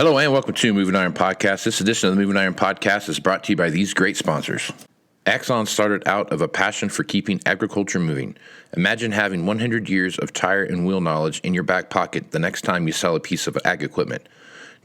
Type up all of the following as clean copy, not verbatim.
Hello and welcome to Moving Iron Podcast. This edition of the Moving Iron Podcast is brought to you by these great sponsors. Axon started out of a passion for keeping agriculture moving. Imagine having 100 years of tire and wheel knowledge in your back pocket the next time you sell a piece of ag equipment.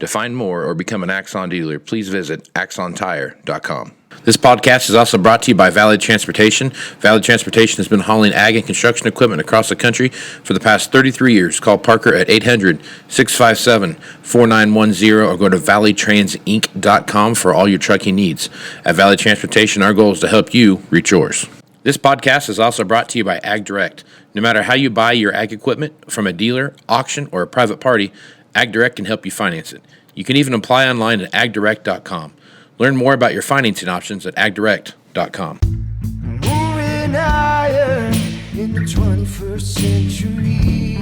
To find more or become an Axon dealer, please visit axontire.com. This podcast is also brought to you by Valley Transportation. Valley Transportation has been hauling ag and construction equipment across the country for the past 33 years. Call Parker at 800-657-4910 or go to valleytransinc.com for all your trucking needs. At Valley Transportation, our goal is to help you reach yours. This podcast is also brought to you by Ag Direct. No matter how you buy your ag equipment, from a dealer, auction, or a private party, Ag Direct can help you finance it. You can even apply online at agdirect.com. Learn more about your financing options at agdirect.com. Moving higher in the 21st century.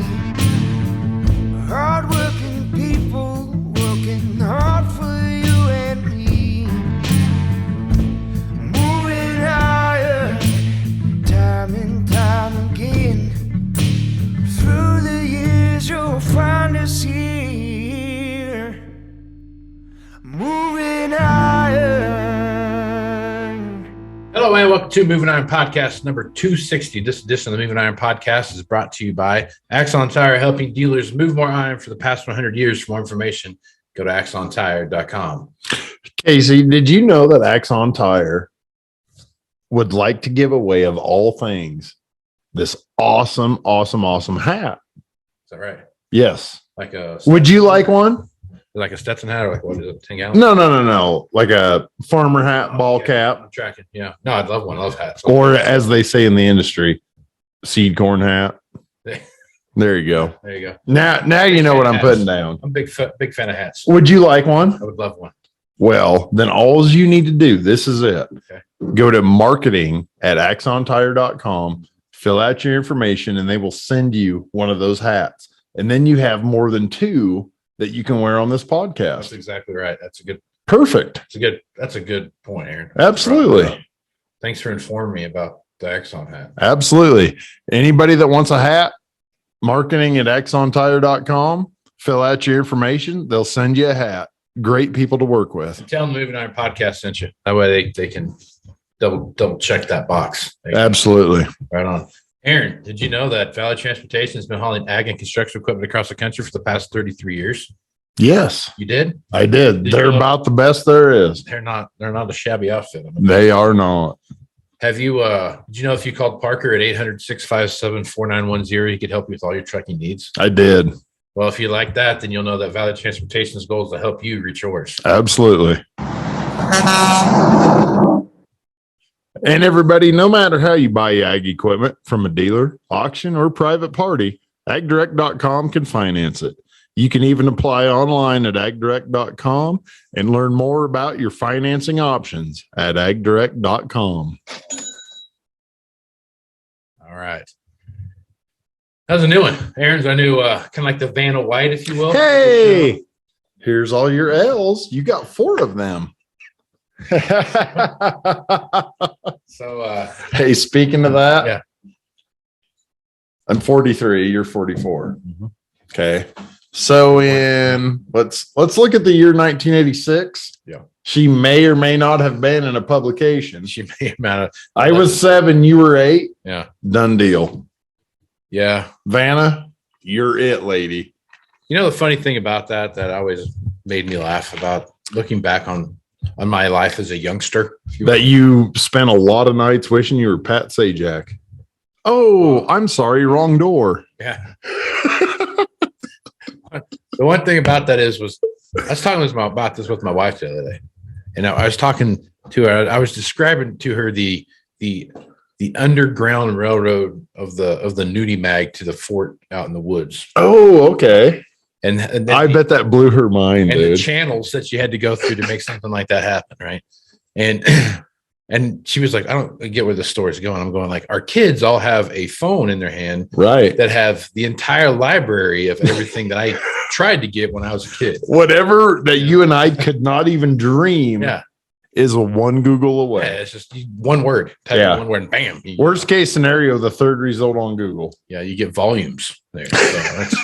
Hard-working people working hard for you and me. Moving higher, time and time again. Through the years you'll find us here. Moving iron. Hello and welcome to Moving Iron Podcast number 260. This edition of the Moving Iron Podcast is brought to you by Axon Tire, helping dealers move more iron for the past 100 years. For more information, go to axontire.com. Casey, did you know that Axon Tire would like to give away, of all things, this awesome hat? Is that right? Yes. Like a Would you like one? like a Stetson hat or like what is it, 10 gallons? No. Like a farmer hat, ball Okay. cap, I'm tracking. Yeah. No, I'd love one of those hats. or as they say in the industry, seed corn hat. There you go. There you go. Now you know what I'm putting down. I'm a big fan of hats. Would you like one? I would love one. Well, then all you need to do, this is it. Okay. Go to marketing at axontire.com, fill out your information, and they will send you one of those hats. And then you have more than two that you can wear on this That's podcast. exactly right. Perfect. That's a good point, Aaron. Absolutely. Thanks for informing me about the Axon hat. Absolutely. Anybody that wants a hat, marketing at axontire.com, fill out your information. They'll send you a hat. Great people to work with. Tell them the Moving Iron Podcast sent you. That way they can double check that box. Absolutely. Right on. Aaron, did you know that Valley Transportation has been hauling ag and construction equipment across the country for the past 33 years? Yes, You did? I did. Did They're you know- about the best there is. They're not a shabby outfit. They are not. Have you did you know if you called Parker at 800-657-4910, he could help you with all your trucking needs? I did. Well, if you like that, then you'll know that Valley Transportation's goal is to help you reach yours. Absolutely. And everybody, no matter how you buy ag equipment from a dealer, auction, or private party, agdirect.com can finance it. You can even apply online at agdirect.com and learn more about your financing options at agdirect.com. All right. That was a new one. Aaron's our new kind of like the Vanna White, if you will. Hey, here's all your L's. You got 4 of them. So Hey, speaking of that, yeah. I'm 43. You're 44. Mhm. Okay. So let's look at the year 1986. Yeah. She may or may not have been in a publication. She may amount of I was 7, you were 8. yeah. Done deal. Yeah. Vanna, you're it, lady. You know the funny thing about that always made me laugh about looking back on my life as a youngster. if you will. That you spent a lot of nights wishing you were Pat Sajak. Oh, I'm sorry, wrong door. Yeah. The one thing about that was I was talking about this with my wife the other day, and I was talking to her. I was describing to her the underground railroad of the nudie mag to the fort out in the woods, Oh, okay. and then I bet that blew her mind, and the dude. channels that you had to go through to make something like that happen, right? And and she was like, I don't get where the story is going. I'm going like, our kids all have a phone in their hand Right. that have the entire library of everything that I tried to get when I was a kid. Whatever that you and I could not even dream Yeah. is a one Google away. Yeah, it's just one word. Type Yeah. in one word and bam. Worst case scenario, the third result on Google. Yeah, you get volumes there. So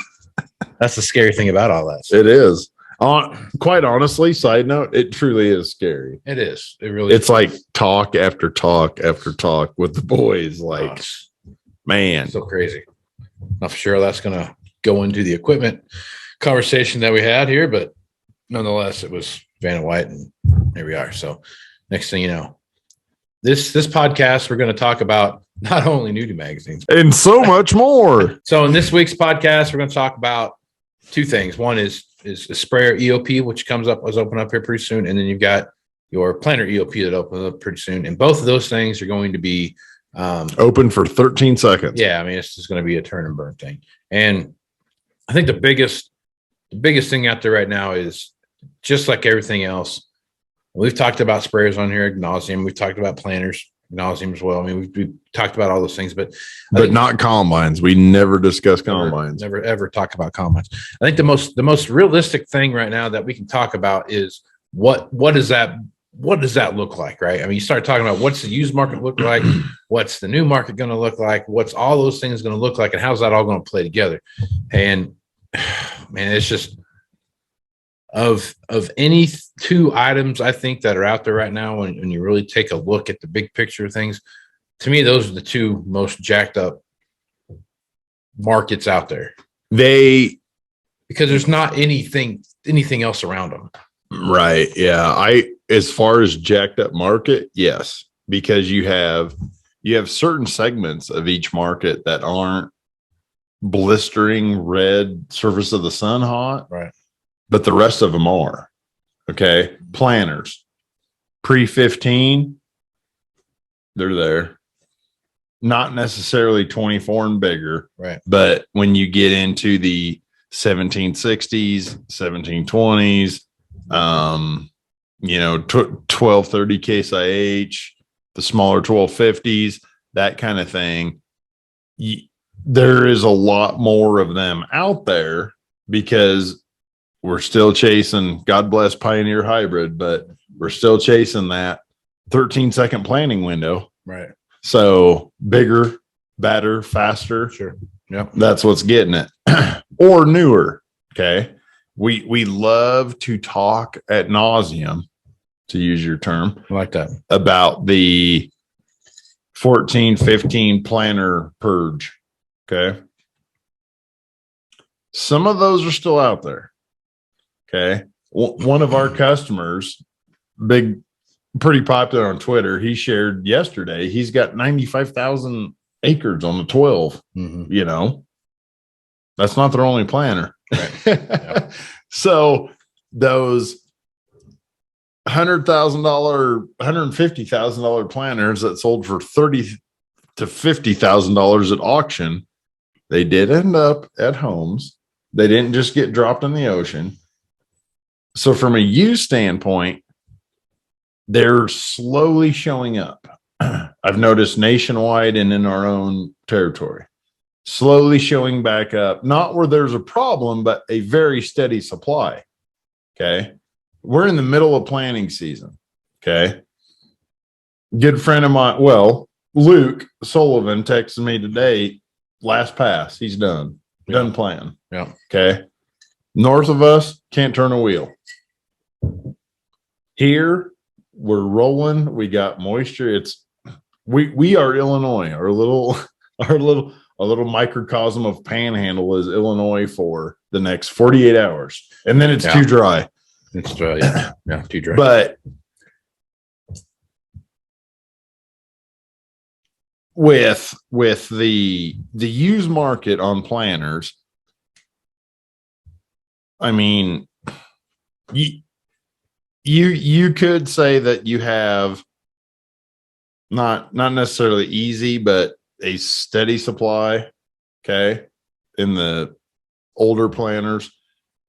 that's the scary thing about all that. It is. Quite honestly, side note, it truly is scary. It is. It really It's like talk after talk after talk with the boys. Like, man, so crazy. Not sure that's going to go into the equipment conversation that we had here, but nonetheless, it was Vanna White, and here we are. So next thing you know, this podcast, we're going to talk about not only nudie magazines and so much more. So in this week's podcast, we're going to talk about two things. One is a sprayer EOP, which is open up here pretty soon, and then you've got your planter EOP that opens up pretty soon, and both of those things are going to be open for 13 seconds. Yeah, I mean, it's just going to be a turn and burn thing. And I think the biggest thing out there right now is just like everything else. We've talked about sprayers on here ad nauseum. We've talked about planters ad nauseum as well. I mean, we've talked about all those things, but not combines. We never discuss combines. Never ever talk about combines. I think the most realistic thing right now that we can talk about is what does that look like, right? I mean, you start talking about what's the used market look like, what's the new market going to look like, what's all those things going to look like, and how's that all going to play together? And man, it's just of any two items I think that are out there right now, when you really take a look at the big picture of things, to me, those are the two most jacked up markets out there. Because there's not anything else around them. Right. Yeah. As far as jacked up market, yes, because you have certain segments of each market that aren't blistering red surface of the sun hot. Right. But the rest of them are. Okay. Planters, pre-15, they're there. Not necessarily 24 and bigger. Right. But when you get into the 1760s, 1720s, 1230 case IH, the smaller 1250s, that kind of thing. There is a lot more of them out there because we're still chasing, God bless Pioneer Hybrid, but we're still chasing that 13-second planning window. Right. So bigger, better, faster. Sure. Yep. That's what's getting it. Or newer. Okay. We love to talk ad nauseum, to use your term. I like that. About the 14, 15 planner purge. Okay. Some of those are still out there. Okay. One of our customers, pretty popular on Twitter, he shared yesterday, he's got 95,000 acres on the 12. Mm-hmm. That's not their only planner. Right. Yep. So those $100,000, $150,000 planners that sold for $30,000 to $50,000 at auction, they did end up at homes. They didn't just get dropped in the ocean. So from a used standpoint, they're slowly showing up. I've noticed nationwide and in our own territory, slowly showing back up, not where there's a problem, but a very steady supply. Okay. We're in the middle of planting season. Okay. Good friend of mine, Luke Sullivan texted me today, last pass. He's done planting. Yeah. Okay. North of us, can't turn a wheel. Here, we're rolling. We got moisture. We are Illinois. Our little microcosm of Panhandle is Illinois for the next 48 hours, and then it's too dry. It's dry. Yeah, too dry. But with the used market on planters, I mean, you could say that you have not necessarily easy, but a steady supply. Okay. In the older planters,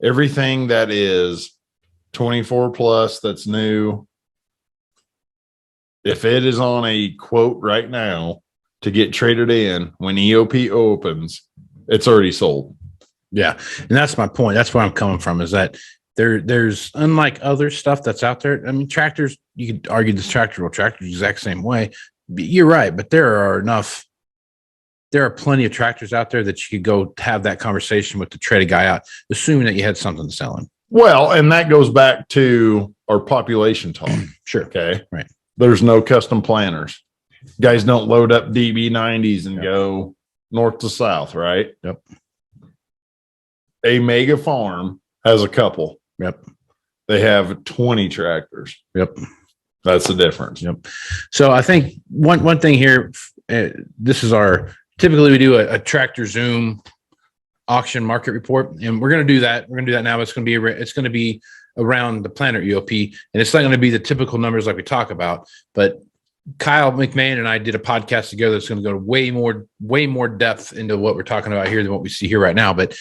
everything that is 24 plus, that's new. If it is on a quote right now to get traded in, when EOP opens, it's already sold. Yeah. And that's my point. That's where I'm coming from, is that there's unlike other stuff that's out there. I mean, tractors, you could argue this tractor the exact same way. You're right. But there are plenty of tractors out there that you could go have that conversation with the traded guy out, assuming that you had something to sell him. Well, and that goes back to our population talk. Sure. Okay. Right. There's no custom planners. Guys don't load up DB90s and go north to south, right? Yep. A mega farm has a couple. Yep. They have 20 tractors. Yep. That's the difference. Yep. So I think one thing here, this is typically we do a tractor Zoom auction market report, and we're going to do that. We're going to do that now. It's going to be around the planner EOP, and it's not going to be the typical numbers like we talk about, but Kyle McMahon and I did a podcast together that's going to go way more depth into what we're talking about here than what we see here right now. But,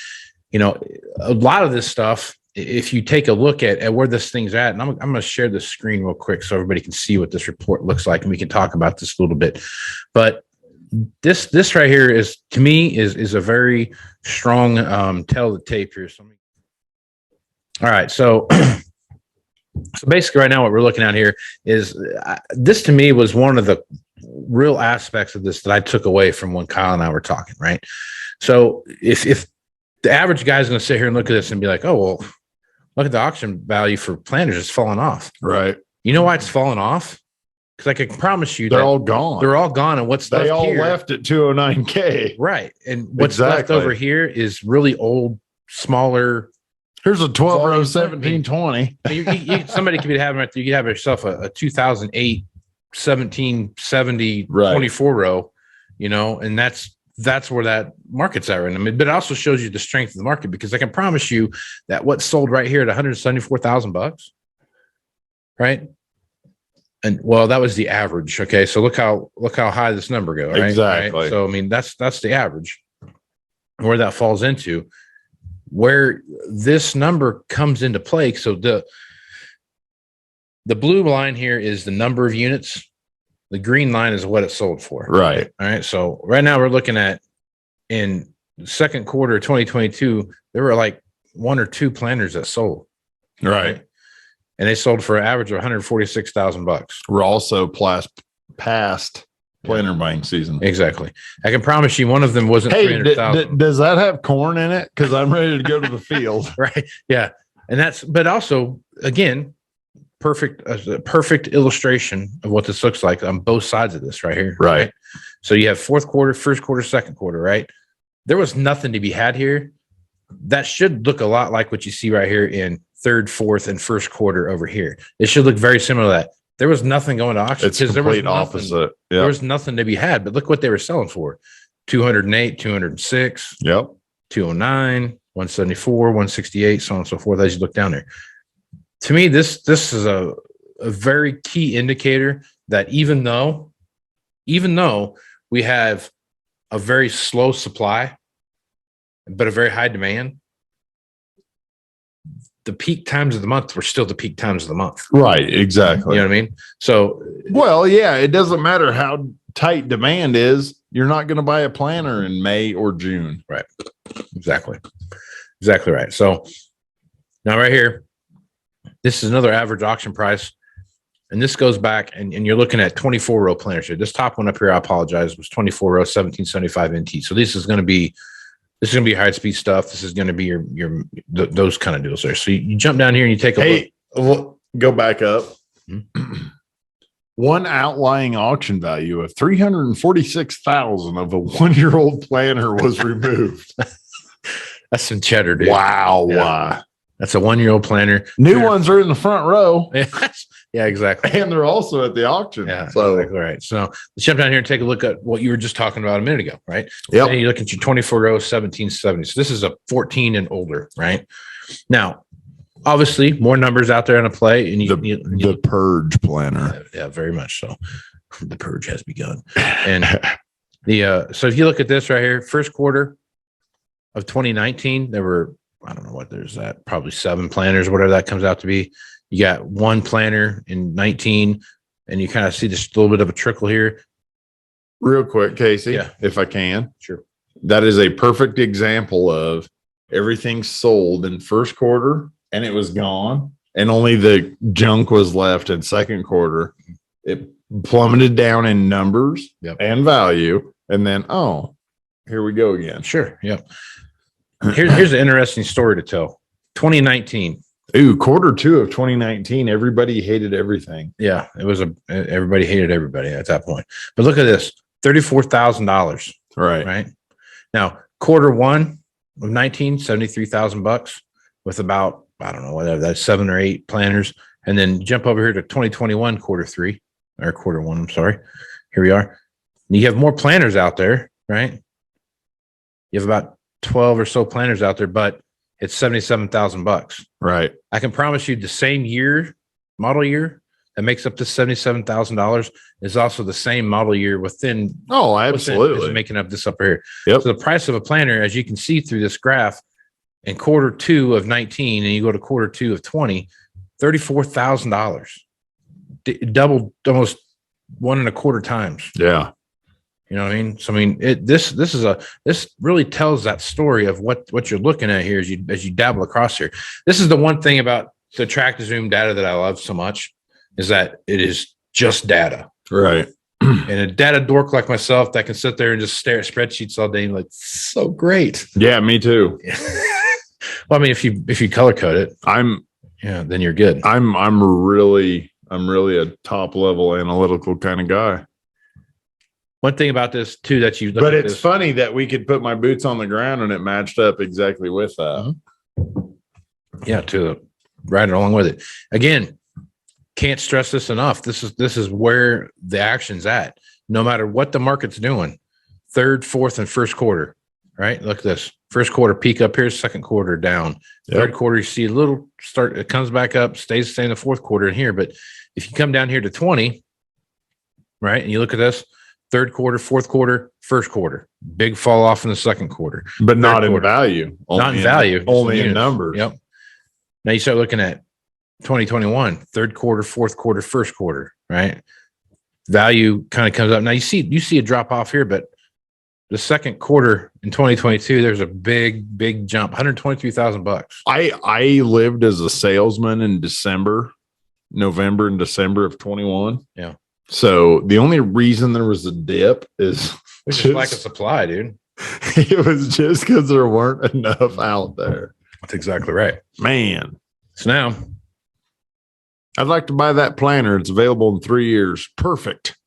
a lot of this stuff, if you take a look at where this thing's at, and I'm going to share the screen real quick so everybody can see what this report looks like, and we can talk about this a little bit. But this right here is, to me, is a very strong tell the tape here. So, all right. So basically right now what we're looking at here is this to me was one of the real aspects of this that I took away from when Kyle and I were talking, right? So if the average guy is going to sit here and look at this and be like, oh, well, look at the auction value for planters, it's fallen off. Right. You know why it's fallen off? Because I can promise you they're all gone. They're all gone. And what's left they all here, left at 209K. Right. And what's left over here is really old, smaller. Here's a 12 row 1720. Somebody could be having right there. You could have yourself a 2008 1770 right. 24 row, and that's where that market's at right now. But it also shows you the strength of the market, because I can promise you that what's sold right here at $174,000, right? And well, that was the average. Okay, so look how high this number goes. Right? Exactly. Right? So I mean, that's the average. Where that falls into, where this number comes into play. So the blue line here is the number of units. The green line is what it sold for. Right. All right. So right now we're looking at, in the second quarter of 2022, there were like one or two planters that sold. Right. And they sold for an average of $146,000. We're also past planter buying season. Exactly. I can promise you one of them wasn't 300,000. Does that have corn in it? Because I'm ready to go to the field. Right. Yeah. And but also, again, perfect illustration of what this looks like on both sides of this right here. Right. So you have fourth quarter, first quarter, second quarter, right? There was nothing to be had here. That should look a lot like what you see right here in third, fourth, and first quarter over here. It should look very similar to that. There was nothing going to auction. It's complete opposite. Yep. There was nothing to be had, but look what they were selling for. 208, 206, yep, 209, 174, 168, so on and so forth as you look down there. To me, this is a very key indicator that even though we have a very slow supply, but a very high demand, the peak times of the month were still the peak times of the month. Right. Exactly. You know what I mean? So, well, yeah, it doesn't matter how tight demand is. You're not going to buy a planter in May or June. Right. Exactly right. So now right here, this is another average auction price. And this goes back and you're looking at 24 row planters here. This top one up here, I apologize, was 24 row 1775 NT. So this is going to be high speed stuff. This is going to be those kind of deals there. So you jump down here and you take a look. Go back up. Mm-hmm. One outlying auction value of $346,000 of a 1-year-old planter was removed. That's some cheddar, dude. Wow. Yeah. That's a 1-year-old planter. New ones are in the front row. Yeah, exactly. And they're also at the auction. Yeah, so exactly right. So let's jump down here and take a look at what you were just talking about a minute ago, right? Yep. And you look at your 24 row 1770. So this is a 14 and older, right? Now, obviously, more numbers out there on a play, and the purge planner. Yeah, very much so. The purge has begun. And so if you look at this right here, first quarter of 2019, there were, I don't know what there's that, probably 7 planters, whatever that comes out to be. You got 1 planter in 19, and you kind of see just a little bit of a trickle here. Real quick, Casey, Yeah. if I can. Sure. That is a perfect example of everything sold in first quarter and it was gone, and only the junk was left in second quarter. It plummeted down in numbers and value, and then, here we go again. Sure. Yep. Here's an interesting story to tell. 2019, Ooh, Q2 of 2019. Everybody hated everything. Yeah, everybody hated everybody at that point. But look at this, $34,000. Right. Right now, Q1 of 19, $73,000 with about, I don't know, whatever that's 7 or 8 planners. And then jump over here to 2021 Q1. I'm sorry. Here we are. You have more planners out there, right? You have about 12 or so planners out there, but it's $77,000. Right. I can promise you the same model year that makes up to $77,000 is also the same model year within. Oh, absolutely. Is making up this up here. Yep. So the price of a planner, as you can see through this graph, in Q2 of 19, and you go to Q2 of 20, $34,000, doubled almost 1.25 times. Yeah. You know what I mean? So I mean, this really tells that story of what you're looking at here as you dabble across here. This is the one thing about the track to zoom data that I love so much is that it is just data. Right. And a data dork like myself that can sit there and just stare at spreadsheets all day and like, so great. Yeah, me too. Well, I mean, if you color code it, then you're good. I'm really a top level analytical kind of guy. One thing about this too that you look but at it's funny that we could put my boots on the ground and it matched up exactly with that. Yeah, to ride it along with it. Again, can't stress this enough. This is where the action's at. No matter what the market's doing, third, fourth, and first quarter. Right? Look at this. First quarter peak up here, second quarter down. Yep. Third quarter, you see a little start, it comes back up, stays the same in the fourth quarter in here. But if you come down here to 20, right, and you look at this, third quarter, fourth quarter, first quarter, big fall off in the second quarter. But not in value. Not in value. Only in numbers. Yep. Now you start looking at 2021, third quarter, fourth quarter, first quarter, right? Value kind of comes up. Now you see a drop off here, but the second quarter in 2022, there's a big jump, $123,000. I lived as a salesman in November and December of 21. Yeah. So the only reason there was a dip is just lack of supply, dude. It was just because there weren't enough out there. That's exactly right. Man. So now I'd like to buy that planner. It's available in 3 years. Perfect.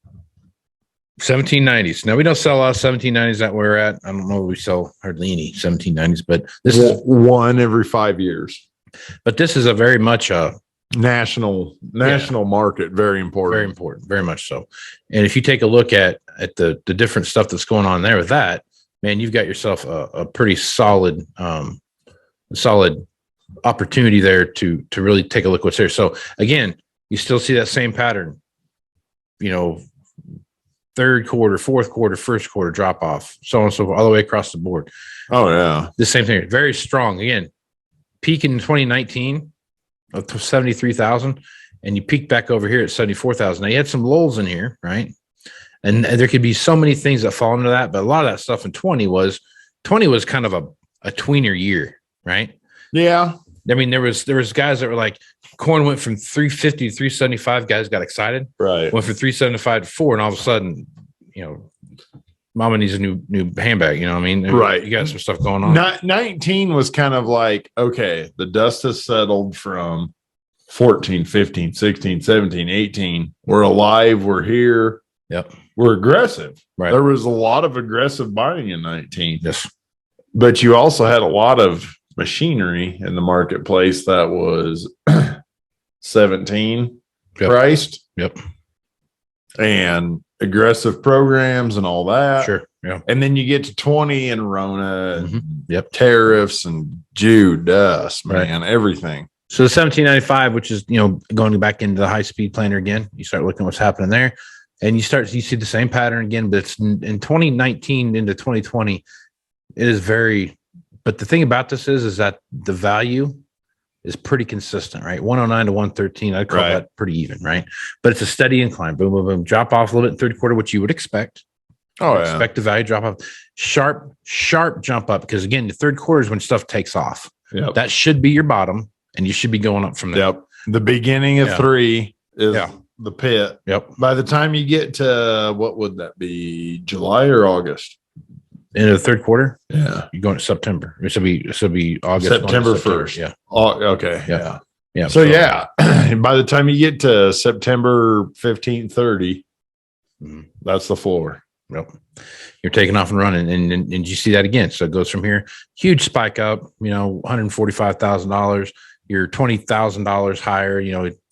1790s. Now we don't sell a lot of 1790s that we're at. I don't know if we sell hardly any 1790s, but this is one every 5 years. But this is a very much national market. Very important. Very much so. And if you take a look at the different stuff that's going on there with that, man, you've got yourself a pretty solid opportunity there to really take a look what's there. So again, you still see that same pattern, third quarter, fourth quarter, first quarter drop off, so on and so forth, all the way across the board. Oh yeah. The same thing. Very strong. Again, peak in 2019 of 73,000, and you peak back over here at 74,000. Now you had some lulls in here, right? And there could be so many things that fall into that, but a lot of that stuff in 20 was kind of a tweener year, right? Yeah. I mean, there was guys that were like, corn went from 350 to 375. Guys got excited. Right. Went from 375 to 4, and all of a sudden, mama needs a new handbag. You know what I mean? Right. You got some stuff going on. 19 was kind of like, okay, the dust has settled from 14, 15, 16, 17, 18. We're alive. We're here. Yep. We're aggressive. Right. There was a lot of aggressive buying in 19. Yes. But you also had a lot of machinery in the marketplace that was 17 priced. Yep. And aggressive programs and all that. Sure. Yeah. And then you get to 20 and Rona and Yep. tariffs and Judas, man, everything. So the 1795, which is, going back into the high speed planner again, you start looking at what's happening there, and you see the same pattern again, but it's in 2019 into 2020. It is but the thing about this is that the value is pretty consistent, right? 109 to 113. I'd call that pretty even, right? But it's a steady incline. Boom, boom, boom. Drop off a little bit in third quarter, which you would expect. Expect the value drop off. Sharp jump up, because again, the third quarter is when stuff takes off. Yep. That should be your bottom, and you should be going up from there. Yep. The beginning of 3 is the pit. Yep. By the time you get to, what would that be? July or August? Into the third quarter? Yeah. You're going to September. This will be August. September 1st. Yeah. Oh, okay. Yeah. Yeah. So yeah, by the time you get to September 15, 30, that's the floor. Yep. You're taking off and running, and you see that again. So it goes from here, huge spike up, $145,000. You're $20,000 higher,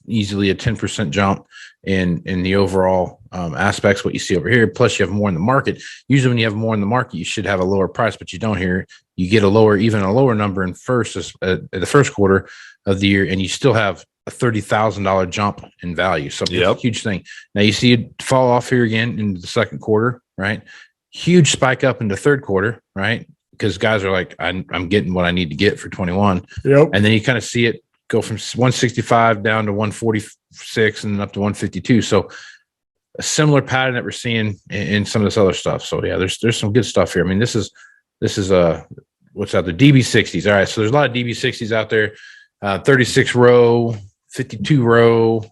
easily a 10% jump in the overall aspects, what you see over here. Plus you have more in the market. Usually when you have more in the market, you should have a lower price, but you don't here. You get even a lower number in the first quarter of the year, and you still have a $30,000 jump in value. So it's a huge thing. Now you see it fall off here again into the second quarter, right? Huge spike up in the third quarter, right? Because guys are like, I'm getting what I need to get for 21. Yep. And then you kind of see it go from 165 down to 146 and then up to 152. So a similar pattern that we're seeing in some of this other stuff. So yeah, there's some good stuff here. I mean, this is what's out there, DB60s. All right, so there's a lot of DB60s out there, 36 row, 52 row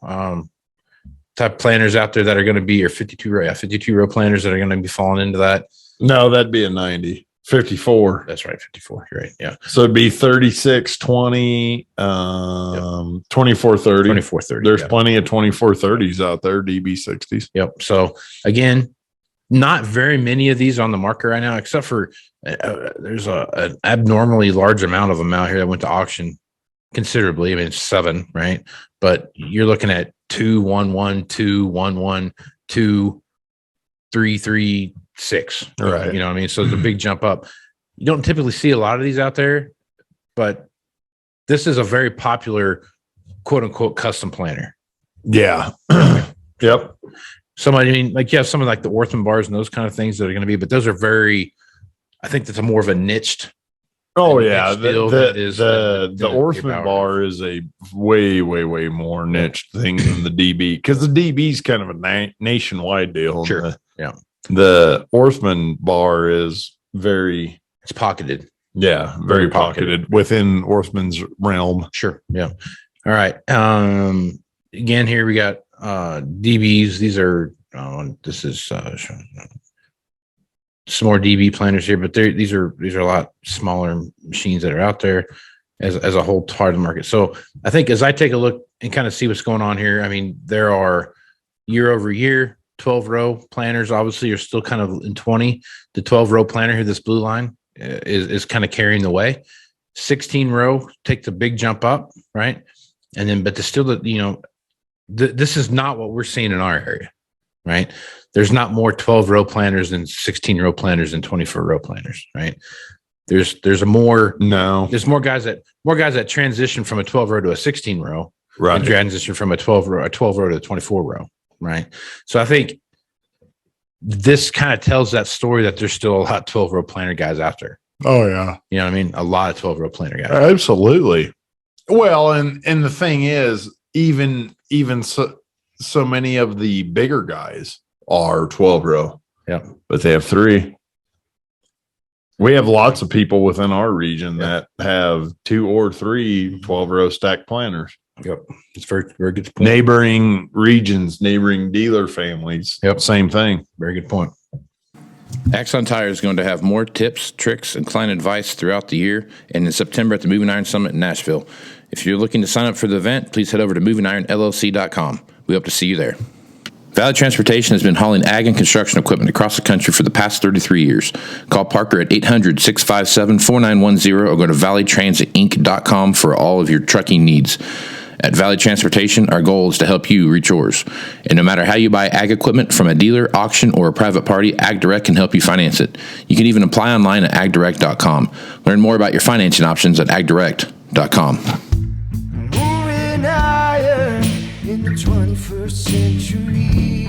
type planners out there that are going to be, or 52 row planners that are going to be falling into that. No, that'd be a 90. 54. That's right, 54. You're right. Yeah. So it'd be 36, 20, 24, 30. 24, 30. There's plenty of 24, 30s out there, DB60s. Yep. So again, not very many of these on the market right now, except for there's an abnormally large amount of them out here that went to auction considerably. I mean, it's 7, right? But you're looking at 2, 1, 1, 2, 1, 1, 2, 3, 3, 6. Right. You know what I mean? So it's a big jump up. You don't typically see a lot of these out there, but this is a very popular quote unquote custom planner. Yeah. Yep. Somebody, I mean, like you have some of like the Orthman bars and those kind of things that are going to be, but those are I think that's a more of a niched. Oh yeah. The Orthman Orthman bar is a way, way, way more niche thing than the DB, because the DB is kind of a nationwide deal. Sure. The Orthman bar is it's pocketed. Yeah. Very pocketed within Orthman's realm. Sure. Yeah. All right. Again, here we got DBs. These are this is some more DB planners here, but these are a lot smaller machines that are out there as a whole part of the market. So I think as I take a look and kind of see what's going on here, I mean, there are year over year 12 row planners obviously are still kind of in 20. The 12 row planner here, this blue line is kind of carrying the way. 16 row takes a big jump up, right? And then, but this is not what we're seeing in our area, right? There's not more 12 row planners than 16 row planners and 24 row planners, right? There's more guys that transition from a 12 row to a 16 row, right? And transition from a 12 row to a 24 row, right? So I think this kind of tells that story that there's still a lot of 12 row planner guys out there. Oh yeah. You know what I mean? A lot of 12 row planner guys. Absolutely. Well, and the thing is, even so many of the bigger guys are 12 row. Yeah. But they have 3. We have lots of people within our region that have 2 or 3 12 row stack planners. Yep. It's very, very good point. Neighboring regions, neighboring dealer families. Yep. Same thing. Very good point. Axon Tire is going to have more tips, tricks, and client advice throughout the year and in September at the Moving Iron Summit in Nashville. If you're looking to sign up for the event, please head over to MovingIronLLC.com. We hope to see you there. Valley Transportation has been hauling ag and construction equipment across the country for the past 33 years. Call Parker at 800-657-4910 or go to valleytransitinc.com for all of your trucking needs. At Valley Transportation, our goal is to help you reach yours. And no matter how you buy ag equipment from a dealer, auction, or a private party, AgDirect can help you finance it. You can even apply online at agdirect.com. Learn more about your financing options at agdirect.com. Moving iron in the 21st century.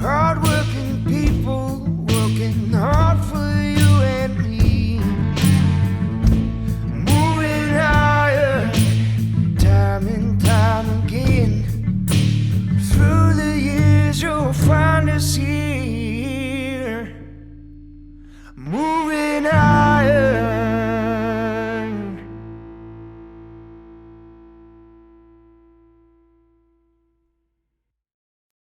Hard work.